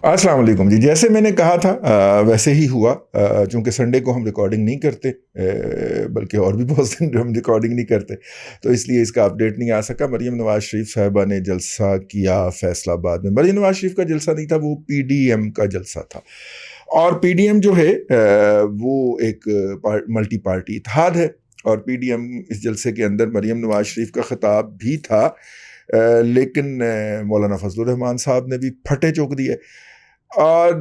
السلام علیکم جی، جیسے میں نے کہا تھا ویسے ہی ہوا۔ چونکہ سنڈے کو ہم ریکارڈنگ نہیں کرتے، بلکہ اور بھی بہت دن ہم ریکارڈنگ نہیں کرتے، تو اس لیے اس کا اپڈیٹ نہیں آ سکا۔ مریم نواز شریف صاحبہ نے جلسہ کیا فیصل آباد میں۔ مریم نواز شریف کا جلسہ نہیں تھا، وہ پی ڈی ایم کا جلسہ تھا، اور پی ڈی ایم جو ہے وہ ایک ملٹی پارٹی اتحاد ہے، اور پی ڈی ایم اس جلسے کے اندر مریم نواز شریف کا خطاب بھی تھا، لیکن مولانا فضل الرحمان صاحب نے بھی پھٹے چوک دیے۔ اور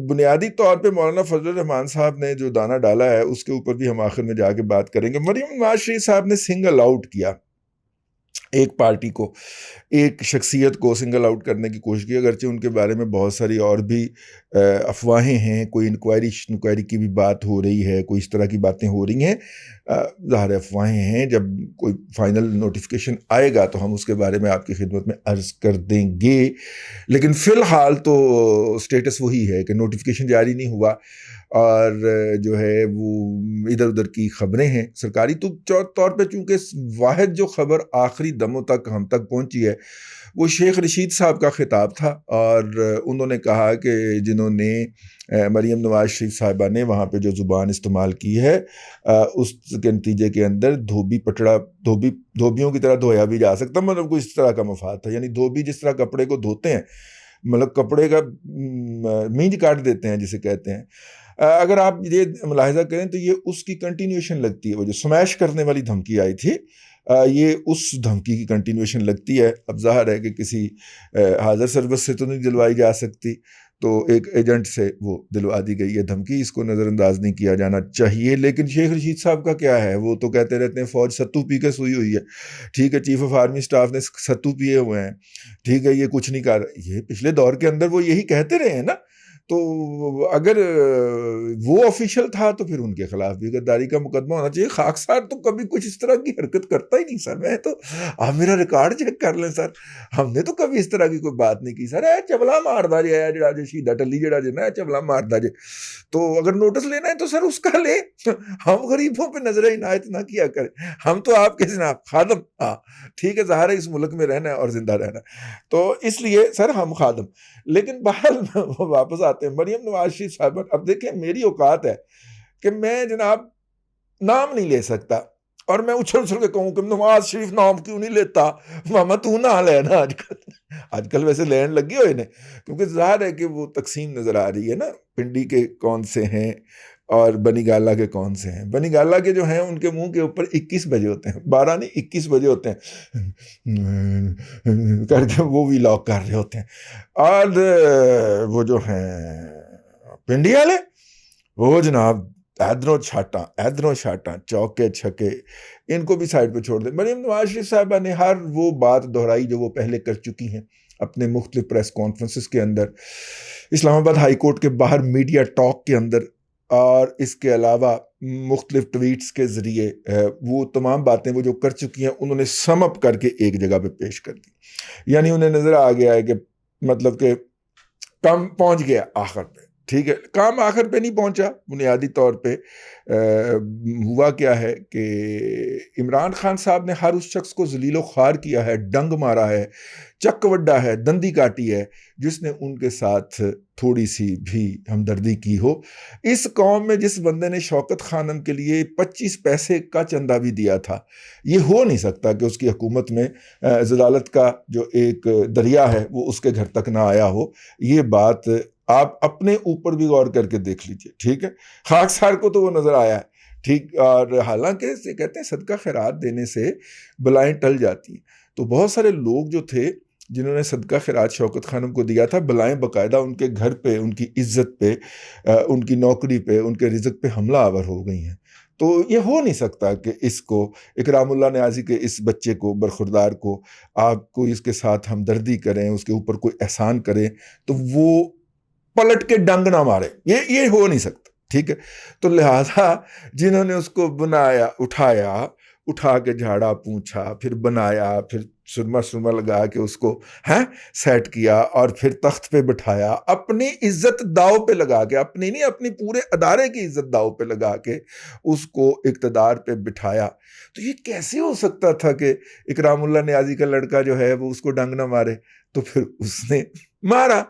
بنیادی طور پہ مولانا فضل الرحمان صاحب نے جو دانہ ڈالا ہے اس کے اوپر بھی ہم آخر میں جا کے بات کریں گے۔ مریم نواز شریف صاحب نے سنگل آؤٹ کیا ایک پارٹی کو، ایک شخصیت کو سنگل آؤٹ کرنے کی کوشش کی، اگرچہ ان کے بارے میں بہت ساری اور بھی افواہیں ہیں، کوئی انکوائری کی بھی بات ہو رہی ہے، کوئی اس طرح کی باتیں ہو رہی ہیں۔ ظاہر افواہیں ہیں، جب کوئی فائنل نوٹیفیکیشن آئے گا تو ہم اس کے بارے میں آپ کی خدمت میں عرض کر دیں گے، لیکن فی الحال تو سٹیٹس وہی ہے کہ نوٹیفیکیشن جاری نہیں ہوا، اور جو ہے وہ ادھر ادھر کی خبریں ہیں۔ سرکاری طور پہ چونکہ واحد جو خبر آخری دموں تک ہم تک پہنچی ہے وہ شیخ رشید صاحب کا خطاب تھا، اور انہوں نے کہا کہ جنہوں نے مریم نواز شریف صاحبہ نے وہاں پہ جو زبان استعمال کی ہے اس کے نتیجے کے اندر دھوبیوں کی طرح دھویا بھی جا سکتا، مطلب کوئی اس طرح کا مفاد تھا، یعنی دھوبی جس طرح کپڑے کو دھوتے ہیں، مطلب کپڑے کا مینج کاٹ دیتے ہیں جسے کہتے ہیں۔ اگر آپ یہ ملاحظہ کریں تو یہ اس کی کنٹینیوشن لگتی ہے، وہ جو سمیش کرنے والی دھمکی آئی تھی یہ اس دھمکی کی کنٹینیوشن لگتی ہے۔ اب ظاہر ہے کہ کسی حاضر سروس سے تو نہیں دلوائی جا سکتی، تو ایک ایجنٹ سے وہ دلوا دی گئی ہے دھمکی، اس کو نظر انداز نہیں کیا جانا چاہیے۔ لیکن شیخ رشید صاحب کا کیا ہے، وہ تو کہتے رہتے ہیں فوج ستو پی کے سوئی ہوئی ہے، ٹھیک ہے، چیف آف آرمی سٹاف نے ستو پیے ہوئے ہیں، ٹھیک ہے، یہ کچھ نہیں کر رہا۔ یہ پچھلے دور کے اندر وہ یہی کہتے رہے ہیں نا، تو اگر وہ آفیشل تھا تو پھر ان کے خلاف بھی غداری کا مقدمہ ہونا چاہیے۔ خاکسار تو کبھی کچھ اس طرح کی حرکت کرتا ہی نہیں سر، میں تو آپ میرا ریکارڈ چیک کر لیں سر، ہم نے تو کبھی اس طرح کی کوئی بات نہیں کی سر۔ چبلا مار دا جے جڑا جے شہیدہ ٹلی جڑا جے نا چبلا مار دا جے، تو اگر نوٹس لینا ہے تو سر اس کا لے، ہم غریبوں پہ نظر عنایت نہ کیا کریں، ہم تو آپ کے جناب خادم، ہاں ٹھیک ہے، ظاہر ہے اس ملک میں رہنا ہے اور زندہ رہنا ہے، تو اس لیے سر ہم خادم۔ لیکن بہرحال واپس آتے ہیں مریم نواز شریف صاحب۔ اب دیکھیں میری اوقات ہے کہ میں جناب نام نہیں لے سکتا، اور میں اچھل اچھل کے کہوں کہ نواز شریف نام کیوں نہیں لیتا، ماما تو نہ لینا آج کل ویسے لین لگی ہوئے نے، کیونکہ ظاہر ہے کہ وہ تقسیم نظر آ رہی ہے نا، پنڈی کے کون سے ہیں اور بنی گالہ کے کون سے ہیں۔ بنی گالہ کے جو ہیں ان کے منہ کے اوپر 21 بجے ہوتے ہیں، 12 نہیں 21 بجے ہوتے ہیں کر کے وہ بھی لاک کر رہے ہوتے ہیں، اور وہ جو ہیں پنڈی والے وہ جناب ادھروں چھاٹاں چوکے چھکے، ان کو بھی سائڈ پہ چھوڑ دیں۔ مریم نواز شریف صاحبہ نے ہر وہ بات دہرائی جو وہ پہلے کر چکی ہیں اپنے مختلف پریس کانفرنسز کے اندر، اسلام آباد ہائی کورٹ کے باہر میڈیا ٹاک کے اندر، اور اس کے علاوہ مختلف ٹویٹس کے ذریعے وہ تمام باتیں وہ جو کر چکی ہیں انہوں نے سم اپ کر کے ایک جگہ پہ پیش کر دی، یعنی انہیں نظر آ گیا ہے کہ مطلب کہ کام پہنچ گیا آخر پہ، ٹھیک ہے، کام آخر پہ نہیں پہنچا۔ بنیادی طور پہ ہوا کیا ہے کہ عمران خان صاحب نے ہر اس شخص کو ذلیل و خوار کیا ہے، ڈنگ مارا ہے، چک وڈا ہے، دندی کاٹی ہے، جس نے ان کے ساتھ تھوڑی سی بھی ہمدردی کی ہو۔ اس قوم میں جس بندے نے شوکت خانم کے لیے 25 پیسے کا چندہ بھی دیا تھا، یہ ہو نہیں سکتا کہ اس کی حکومت میں ضلالت کا جو ایک دریا ہے وہ اس کے گھر تک نہ آیا ہو۔ یہ بات آپ اپنے اوپر بھی غور کر کے دیکھ لیجئے، ٹھیک ہے، خاکسار کو تو وہ نظر آیا ہے، ٹھیک، اور حالانکہ کہتے ہیں صدقہ خیرات دینے سے بلائیں ٹل جاتی ہیں، تو بہت سارے لوگ جو تھے جنہوں نے صدقہ خیرات شوکت خانم کو دیا تھا، بلائیں باقاعدہ ان کے گھر پہ، ان کی عزت پہ، ان کی نوکری پہ، ان کے رزق پہ حملہ آور ہو گئی ہیں۔ تو یہ ہو نہیں سکتا کہ اس کو اکرام اللہ نیازی کے اس بچے کو برخوردار کو آپ کو اس کے ساتھ ہمدردی کریں، اس کے اوپر کوئی احسان کریں تو وہ پلٹ کے ڈنگ نہ مارے، یہ ہو نہیں سکتا، ٹھیک ہے۔ تو لہذا جنہوں نے اس کو بنایا، اٹھا کے جھاڑا پونچھا، پھر بنایا، پھر سرما لگا کے اس کو سیٹ کیا، اور پھر تخت پہ بٹھایا، اپنی عزت داؤ پہ لگا کے، اپنی نہیں اپنی پورے ادارے کی عزت داؤ پہ لگا کے اس کو اقتدار پہ بٹھایا، تو یہ کیسے ہو سکتا تھا کہ اکرام اللہ نیازی کا لڑکا جو ہے وہ اس کو ڈنگ نہ مارے؟ تو پھر اس نے مارا،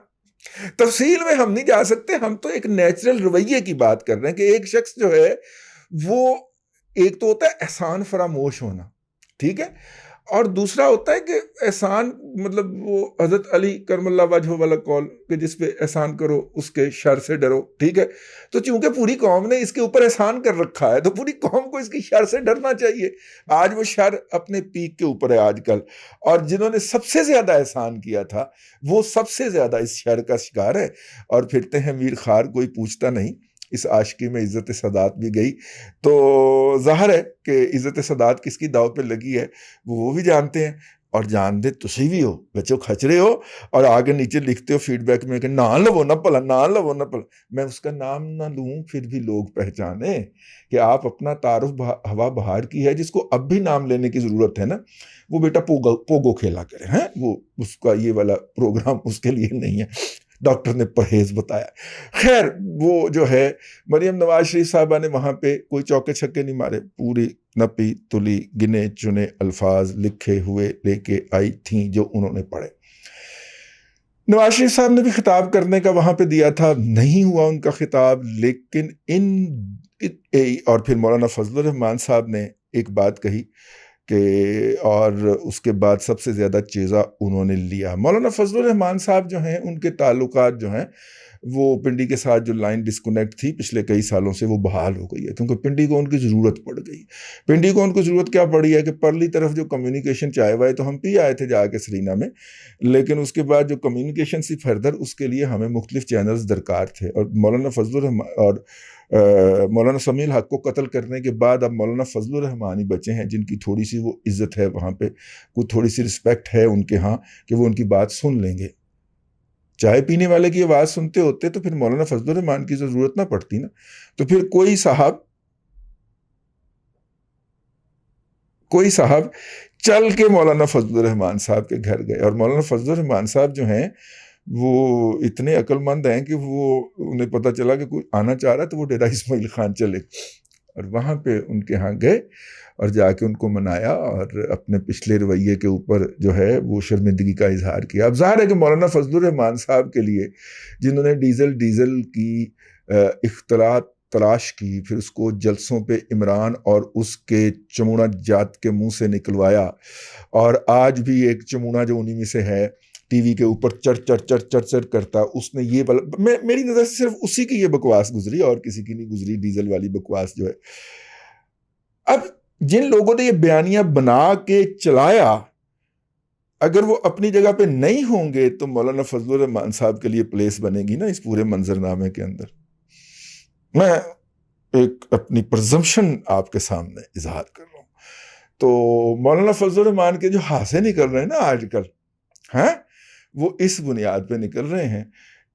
تفصیل میں ہم نہیں جا سکتے، ہم تو ایک نیچرل رویے کی بات کر رہے ہیں کہ ایک شخص جو ہے وہ ایک تو ہوتا ہے احسان فراموش ہونا، ٹھیک ہے، اور دوسرا ہوتا ہے کہ احسان مطلب وہ حضرت علی کرم اللہ وجہ والا قول کہ جس پہ احسان کرو اس کے شر سے ڈرو، ٹھیک ہے، تو چونکہ پوری قوم نے اس کے اوپر احسان کر رکھا ہے تو پوری قوم کو اس کی شر سے ڈرنا چاہیے۔ آج وہ شر اپنے پیک کے اوپر ہے آج کل، اور جنہوں نے سب سے زیادہ احسان کیا تھا وہ سب سے زیادہ اس شر کا شکار ہے، اور پھرتے ہیں میر خار کوئی پوچھتا نہیں۔ اس عاشقی میں عزت سادات بھی گئی، تو ظاہر ہے کہ عزت سادات کس کی داؤ پہ لگی ہے وہ بھی جانتے ہیں، اور جان دے تسی بھی ہو بچوں کھچرے ہو، اور آگے نیچے لکھتے ہو فیڈ بیک میں کہ نہ لو نہ پلا، نہ لو نہ پلا، میں اس کا نام نہ لوں پھر بھی لوگ پہچانے کہ آپ اپنا تعارف ہوا بہار کی ہے، جس کو اب بھی نام لینے کی ضرورت ہے نا، وہ بیٹا پوگو کھیلا کرے ہیں، وہ اس کا یہ والا پروگرام اس کے لیے نہیں ہے، ڈاکٹر نے پرہیز بتایا۔ خیر وہ جو ہے مریم نواز شریف صاحبہ نے وہاں پہ کوئی چوکے چھکے نہیں مارے، پوری نپی تلی گنے چنے الفاظ لکھے ہوئے لے کے آئی تھیں جو انہوں نے پڑھے۔ نواز شریف صاحب نے بھی خطاب کرنے کا وہاں پہ دیا تھا، نہیں ہوا ان کا خطاب، لیکن اور پھر مولانا فضل الرحمان صاحب نے ایک بات کہی کہ اور اس کے بعد سب سے زیادہ چیزہ انہوں نے لیا۔ مولانا فضل الرحمان صاحب جو ہیں ان کے تعلقات جو ہیں وہ پنڈی کے ساتھ جو لائن ڈسکنیکٹ تھی پچھلے کئی سالوں سے وہ بحال ہو گئی ہے، کیونکہ پنڈی کو ان کی ضرورت پڑ گئی۔ پنڈی کو ان کو ضرورت کیا پڑی ہے کہ پرلی طرف جو کمیونیکیشن چائے وائے تو ہم پی آئے تھے جا کے سرینا میں، لیکن اس کے بعد جو کمیونیکیشن سی فردر اس کے لیے ہمیں مختلف چینلز درکار تھے، اور مولانا فضل الرحمان اور مولانا سمیع الحق کو قتل کرنے کے بعد اب مولانا فضل الرحمان ہی بچے ہیں جن کی تھوڑی سی وہ عزت ہے وہاں پہ، کوئی تھوڑی سی رسپیکٹ ہے ان کے ہاں کہ وہ ان کی بات سن لیں گے۔ چائے پینے والے کی آواز سنتے ہوتے تو پھر مولانا فضل الرحمان کی ضرورت نہ پڑتی نا۔ تو پھر کوئی صاحب چل کے مولانا فضل الرحمان صاحب کے گھر گئے، اور مولانا فضل الرحمان صاحب جو ہیں وہ اتنے عقل مند ہیں کہ وہ انہیں پتہ چلا کہ کوئی آنا چاہ رہا ہے تو وہ ڈیرہ اسماعیل خان چلے، اور وہاں پہ ان کے ہاں گئے اور جا کے ان کو منایا اور اپنے پچھلے رویے کے اوپر جو ہے وہ شرمندگی کا اظہار کیا۔ اب ظاہر ہے کہ مولانا فضل الرحمان صاحب کے لیے جنہوں نے ڈیزل کی اختلاط تلاش کی، پھر اس کو جلسوں پہ عمران اور اس کے چمونا جات کے منہ سے نکلوایا، اور آج بھی ایک چمونا جو انہی میں سے ہے ٹی وی کے اوپر چڑ کرتا، اس نے یہ میری نظر سے صرف اسی کی یہ بکواس گزری اور کسی کی نہیں گزری، ڈیزل والی بکواس جو ہے۔ اب جن لوگوں نے یہ بیانیہ بنا کے چلایا اگر وہ اپنی جگہ پہ نہیں ہوں گے تو مولانا فضل الرحمان صاحب کے لیے پلیس بنے گی نا اس پورے منظرنامے کے اندر۔ میں ایک اپنی پرزمپشن آپ کے سامنے اظہار کر رہا ہوں۔ تو مولانا فضل الرحمان کے جو حادثے نکل رہے ہیں نا آج کل، ہیں وہ اس بنیاد پہ نکل رہے ہیں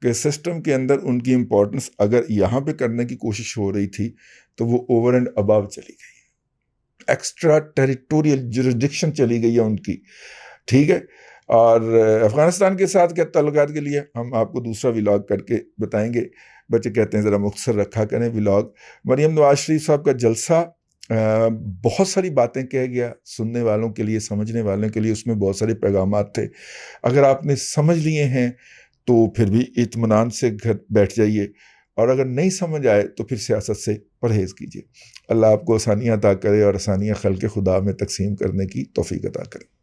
کہ سسٹم کے اندر ان کی امپورٹنس اگر یہاں پہ کرنے کی کوشش ہو رہی تھی تو وہ اوور اینڈ اباؤ چلی گئی، ایکسٹرا ٹیریٹوریل جوریسڈکشن چلی گئی ہے ان کی، ٹھیک ہے۔ اور افغانستان کے ساتھ کیا تعلقات کے لیے ہم آپ کو دوسرا ولاگ کر کے بتائیں گے، بچے کہتے ہیں ذرا مختصر رکھا کریں ولاگ۔ مریم نواز شریف صاحب کا جلسہ بہت ساری باتیں کہہ گیا، سننے والوں کے لیے سمجھنے والوں کے لیے اس میں بہت سارے پیغامات تھے، اگر آپ نے سمجھ لیے ہیں تو پھر بھی اطمینان سے گھر بیٹھ جائیے، اور اگر نہیں سمجھ آئے تو پھر سیاست سے پرہیز کیجیے۔ اللہ آپ کو آسانیاں عطا کرے اور آسانیاں خلق خدا میں تقسیم کرنے کی توفیق عطا کرے۔